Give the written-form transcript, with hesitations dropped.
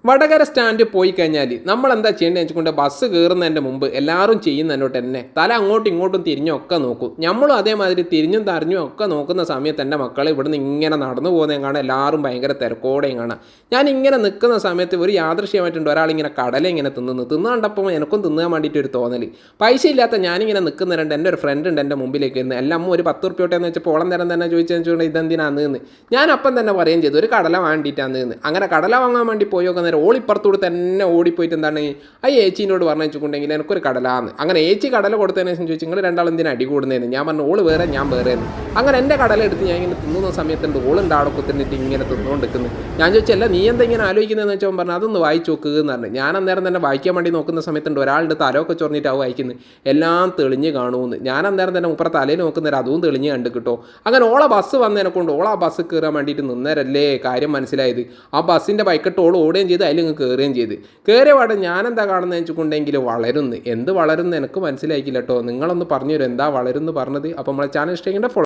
വടകര സ്റ്റാൻഡിൽ പോയി കഴിഞ്ഞാൽ നമ്മൾ എന്താ ചെയ്യേണ്ടത് വെച്ചുകൊണ്ട് ബസ് കയറുന്നതിൻ്റെ മുമ്പ് എല്ലാവരും ചെയ്യുന്നതിനോട്ട് തന്നെ തല അങ്ങോട്ടും ഇങ്ങോട്ടും തിരിഞ്ഞൊക്കെ നോക്കും. നമ്മളും അതേമാതിരി തിരിഞ്ഞും തറിഞ്ഞും ഒക്കെ നോക്കുന്ന സമയത്ത് എൻ്റെ മക്കൾ ഇവിടുന്ന് ഇങ്ങനെ നടന്നു പോകുന്നതും കാണാം, എല്ലാവരും ഭയങ്കര തിരക്കോടെയും കാണാം. ഞാൻ ഇങ്ങനെ നിൽക്കുന്ന സമയത്ത് ഒരു യാദൃശ്യമായിട്ടുണ്ട് ഒരാളിങ്ങനെ കടല ഇങ്ങനെ തിന്നു കണ്ടപ്പോൾ എനിക്കും തിന്നാൻ വേണ്ടിയിട്ട് ഒരു തോന്നൽ. പൈസ ഇല്ലാത്ത ഞാനിങ്ങനെ നിൽക്കുന്നുണ്ട്. എൻ്റെ ഒരു ഫ്രണ്ട് ഉണ്ട് എൻ്റെ മുമ്പിലേക്ക് ഇരുന്ന്. എല്ലാം അമ്മ ഒരു 10 ഉറുപ്പ്യോട്ടെന്ന് വെച്ചപ്പോൾ ഓളം തരം തന്നെ ചോദിച്ചുകൊണ്ട് ഇതെന്തിനാന്ന് എന്ന് ഞാൻ അപ്പം തന്നെ പറയുകയും ചെയ്തു, ഒരു കടല വേണ്ടിയിട്ടാന്ന് എന്ന്. അങ്ങനെ കടല വാങ്ങാൻ വേണ്ടി പോയി നോക്കാൻ ഓളിപ്പുറത്തൂടെ തന്നെ ഓടിപ്പോയിട്ട് എന്താണ് ആ ഏച്ചീനോട് പറഞ്ഞു വെച്ചിട്ടുണ്ടെങ്കിൽ എനിക്കൊരു കടലാന്ന്. അങ്ങനെ ഏച്ചി കടല കൊടുത്തതിന് ശേഷം ചോദിച്ചു നിങ്ങൾ രണ്ടാളും എന്തിനാ അടി കൂടുന്നതെന്ന്. ഞാൻ പറഞ്ഞു ഓള് വേറെ ഞാൻ വേറെ എന്ന്. അങ്ങനെ എൻ്റെ കടല എടുത്ത് ഞാൻ ഇങ്ങനെ തിന്നുന്ന സമയത്തുണ്ട് ഓളുണ്ട് അവിടെ കുത്തിന്നിട്ട് ഇങ്ങനെ തിന്നുകൊണ്ടിരിക്കുന്നത്. ഞാൻ ചോദിച്ചല്ല നീ എന്താ ഇങ്ങനെ ആലോചിക്കുന്നതെന്ന് വെച്ചാൽ പറഞ്ഞു അതൊന്ന് വായിച്ച് നോക്കുക എന്ന് പറഞ്ഞു. ഞാൻ അന്നേരം തന്നെ വായിക്കാൻ വേണ്ടി നോക്കുന്ന സമയത്തുണ്ട് ഒരാളുടെ തലമൊക്കെ ചൊറിഞ്ഞിട്ട് അത് വായിക്കുന്നത് എല്ലാം തെളിഞ്ഞ് കാണുമെന്ന്. ഞാൻ അന്നേരം തന്നെ മുപ്പറ തലയിൽ നോക്കുന്നേരം അതും തെളിഞ്ഞ് കണ്ട് കിട്ടോ. അങ്ങനെ ഓളെ ബസ് വന്നതിനെ കൊണ്ട് ഓളാ ബസ് കയറാൻ വേണ്ടിയിട്ട് നിന്നേരല്ലേ കാര്യം മനസ്സിലായത്. ആ ബസ്സിൻ്റെ ബൈക്കിട്ട് ഓൾ ഓടുകയും ചെയ്ത് അതിൽ കയറുകയും ചെയ്ത്. കയറിയ പാടെ ഞാനെന്താ കാണുന്നത് വെച്ചിട്ടുണ്ടെങ്കിൽ വളരുന്നു. എന്ത് വളരുന്നു എനിക്ക് മനസ്സിലാക്കില്ല കേട്ടോ. നിങ്ങളൊന്ന് പറഞ്ഞു തരും എന്താ വളരുന്നു പറഞ്ഞത്. അപ്പോൾ നമ്മളെ ചാനൽ ഇഷ്ടമെങ്കിൽ